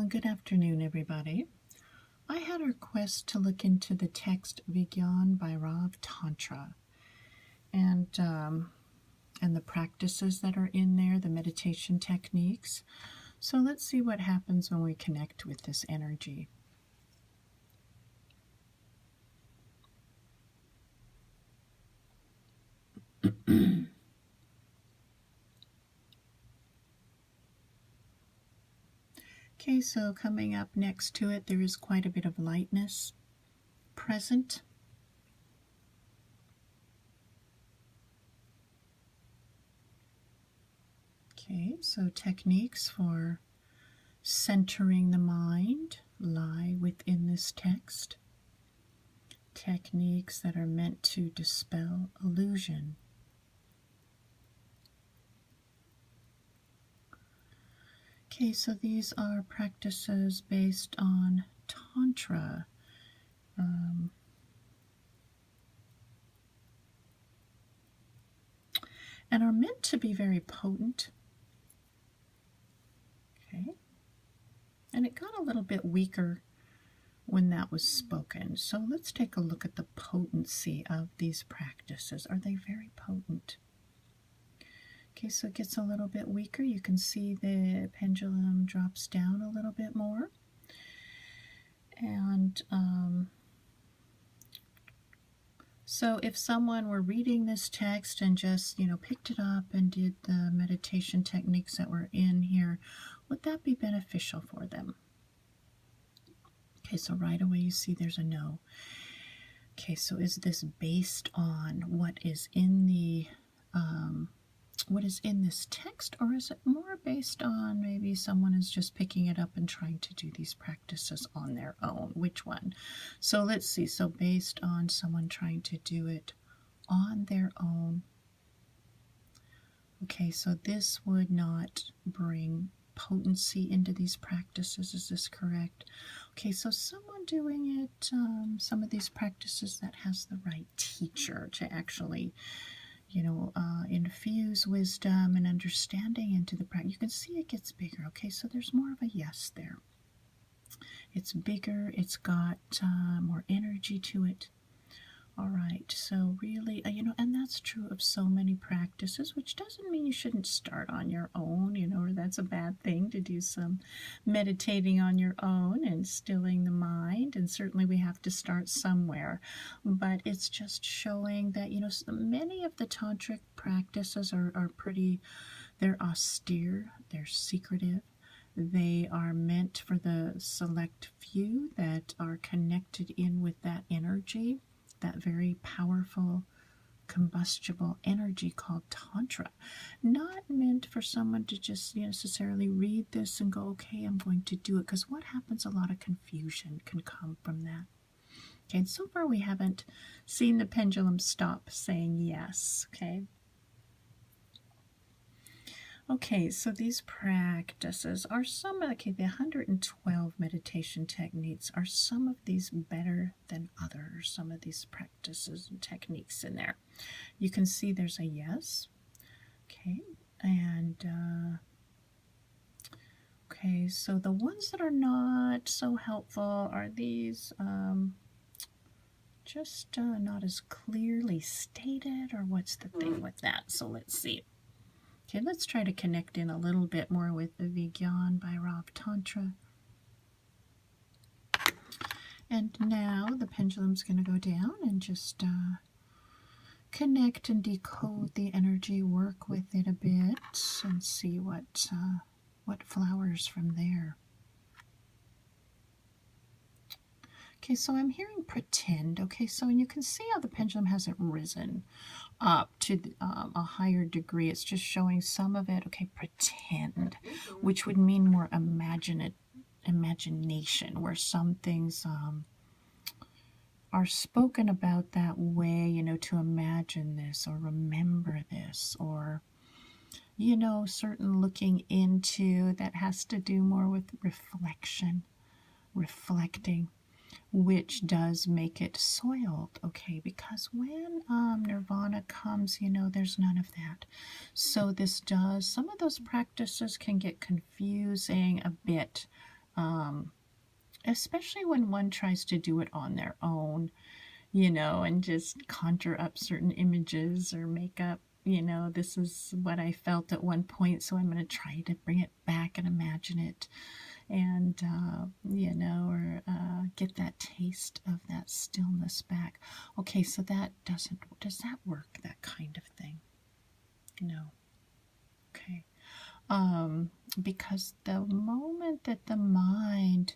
and good afternoon, everybody. I had a request to look into the text Vigyan Bhairav Tantra and the practices that are in there, the meditation techniques. So let's see what happens when we connect with this energy. Okay, so coming up next to it, there is quite a bit of lightness present. Okay, so techniques for centering the mind lie within this text. Techniques that are meant to dispel illusion. Okay, so these are practices based on Tantra. And are meant to be very potent. Okay. And it got a little bit weaker when that was spoken. So let's take a look at the potency of these practices. Are they very potent? Okay, so it gets a little bit weaker. You can see the pendulum drops down a little bit more. And so if someone were reading this text and just, picked it up and did the meditation techniques that were in here, would that be beneficial for them? Okay, so right away you see there's a no. Okay, so is this based on what is in this text, or is it more based on maybe someone is just picking it up and trying to do these practices on their own? Which one? So let's see. So based on someone trying to do it on their own. Okay, so this would not bring potency into these practices. Is this correct? Okay, so someone doing it, some of these practices that has the right teacher to actually infuse wisdom and understanding into the practice. You can see it gets bigger. Okay, so there's more of a yes there. It's bigger. It's got more energy to it. All right, so really, and that's true of so many practices, which doesn't mean you shouldn't start on your own, or that's a bad thing to do some meditating on your own and stilling the mind. And certainly we have to start somewhere. But it's just showing that, many of the tantric practices are pretty, they're austere, they're secretive. They are meant for the select few that are connected in with that energy, that very powerful, combustible energy called Tantra. Not meant for someone to just necessarily read this and go, okay, I'm going to do it. Because what happens, a lot of confusion can come from that. Okay, and so far we haven't seen the pendulum stop saying yes, okay? Okay, so these practices are some, the 112 meditation techniques, are some of these better than others, some of these practices and techniques in there. You can see there's a yes, okay, and, okay, so the ones that are not so helpful are these, just not as clearly stated, or what's the thing with that? So let's see. Okay, let's try to connect in a little bit more with the Vigyan Bhairav Tantra. And now the pendulum's going to go down and just connect and decode the energy, work with it a bit, and see what flowers from there. Okay, so I'm hearing pretend. Okay, so you can see how the pendulum hasn't risen up to a higher degree. It's just showing some of it. Okay, pretend, which would mean more imagination, where some things are spoken about that way, to imagine this or remember this, or, certain looking into that has to do more with reflecting, which does make it soiled, okay, because when nirvana comes, there's none of that. So some of those practices can get confusing a bit especially when one tries to do it on their own, you know, and just conjure up certain images or make up, you know, this is what I felt at one point, so I'm going to try to bring it back and imagine it, and, you know, or get that taste of that stillness back. Okay, so that does that work, that kind of thing? No. Okay. Because the moment that the mind,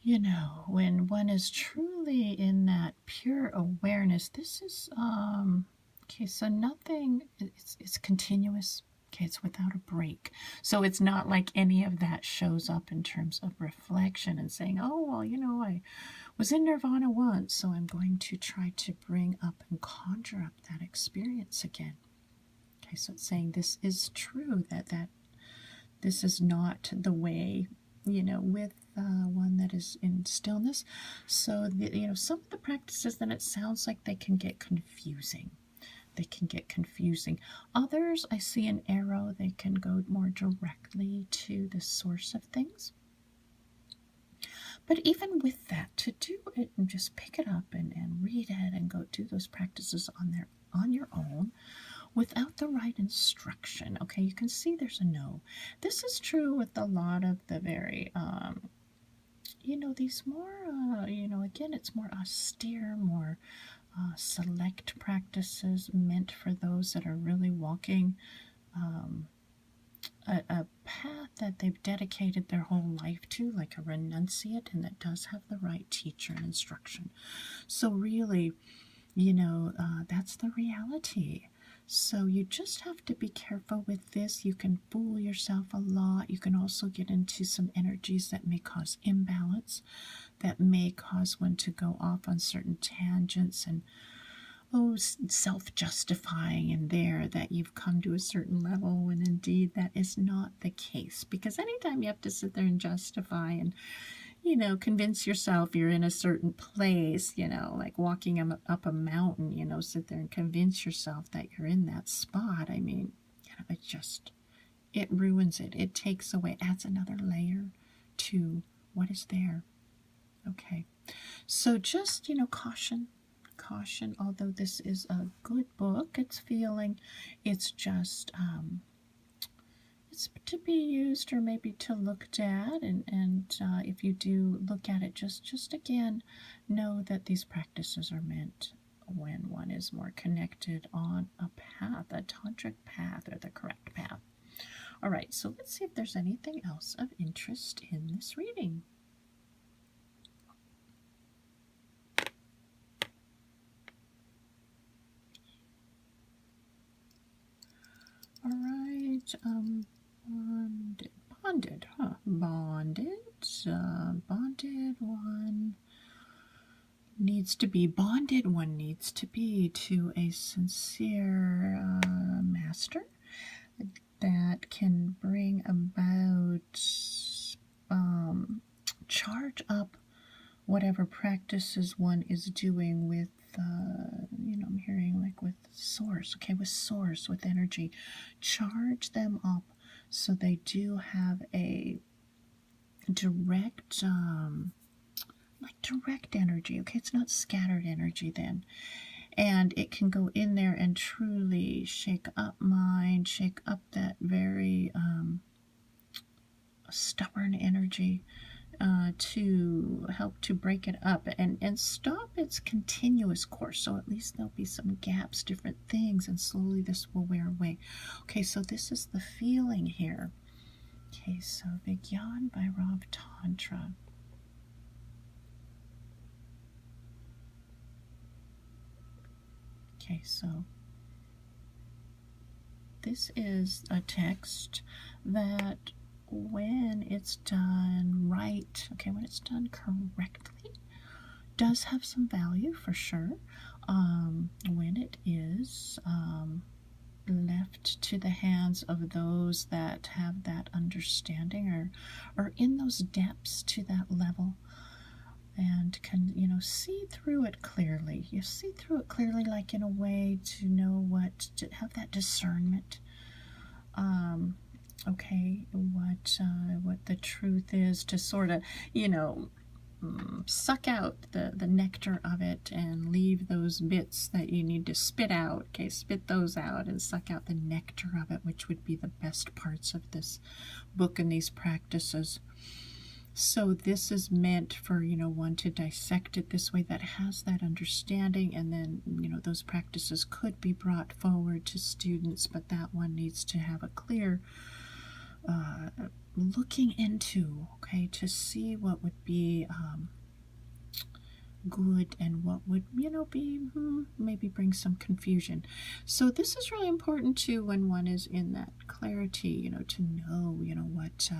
you know, when one is truly in that pure awareness, this is, okay, so nothing, it's continuous. Okay, it's without a break. So it's not like any of that shows up in terms of reflection and saying, oh, well, you know, I was in nirvana once, so I'm going to try to bring up and conjure up that experience again. Okay, so it's saying this is true, that this is not the way, you know, with one that is in stillness. So, you know, some of the practices, then it sounds like they can get confusing. They can get confusing. Others, I see an arrow, they can go more directly to the source of things. But even with that, to do it and just pick it up and read it and go do those practices on your own, without the right instruction, okay, you can see there's a no. This is true with a lot of the very, you know, these more, you know, again, it's more austere, more select practices meant for those that are really walking a path that they've dedicated their whole life to, like a renunciate, and that does have the right teacher and instruction. So really, you know, that's the reality. So you just have to be careful with this. You can fool yourself a lot. You can also get into some energies that may cause imbalance, that may cause one to go off on certain tangents and, oh, self-justifying in there that you've come to a certain level, when indeed that is not the case. Because anytime you have to sit there and justify and, you know, convince yourself you're in a certain place, you know, like walking up a mountain, you know, sit there and convince yourself that you're in that spot. I mean, you know, it ruins it. It takes away, adds another layer to what is there. Okay. So just, you know, caution, although this is a good book, it's just, it's to be used or maybe to look at, and if you do look at it, just again, know that these practices are meant when one is more connected on a path, a tantric path, or the correct path. All right, so let's see if there's anything else of interest in this reading. All right, bonded, huh? Bonded one needs to be bonded. One needs to be to a sincere master that can bring about, charge up whatever practices one is doing with, you know, I'm hearing like with source, okay, with source, with energy. Charge them up so they do have a direct, like direct energy, okay? It's not scattered energy then. And it can go in there and truly shake up mind, shake up that very stubborn energy, to help to break it up and stop its continuous course. So at least there'll be some gaps, different things, and slowly this will wear away. Okay, so this is the feeling here. Okay, so Vigyan Bhairav Tantra. Okay, so this is a text that, when it's done right, okay, when it's done correctly, does have some value for sure. When it is left to the hands of those that have that understanding, or in those depths to that level, and can, you know, see through it clearly. You see through it clearly, like in a way to know what, to have that discernment. okay, what the truth is, to sort of, you know, suck out the nectar of it and leave those bits that you need to spit out. Okay, spit those out and suck out the nectar of it, which would be the best parts of this book and these practices. So this is meant for, you know, one to dissect it this way, that has that understanding, and then, you know, those practices could be brought forward to students, but that one needs to have a clear looking into, okay, to see what would be good and what would, you know, be maybe bring some confusion. So this is really important too when one is in that clarity, you know, to know, you know, what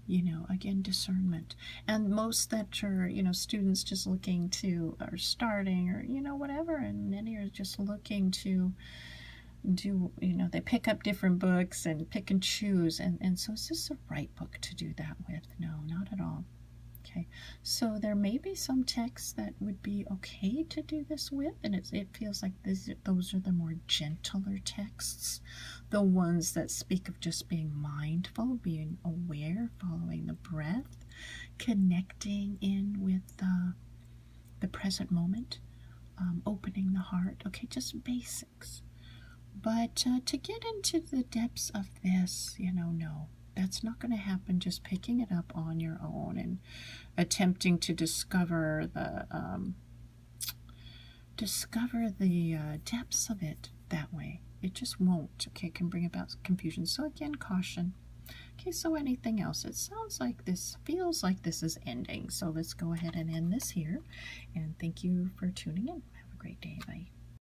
you know, again, discernment. And most that are, you know, students just looking to, or starting, or, you know, whatever, and many are just looking to do, you know, they pick up different books and pick and choose, and so is this the right book to do that with? No, not at all. Okay, so there may be some texts that would be okay to do this with, and it feels like those are the more gentler texts, the ones that speak of just being mindful, being aware, following the breath, connecting in with the present moment, opening the heart. Okay, just basics. But to get into the depths of this, you know, no, that's not going to happen just picking it up on your own and attempting to discover the depths of it that way. It just won't. Okay, it can bring about confusion. So again, caution. Okay, so anything else? It sounds like this, feels like this is ending. So let's go ahead and end this here. And thank you for tuning in. Have a great day. Bye.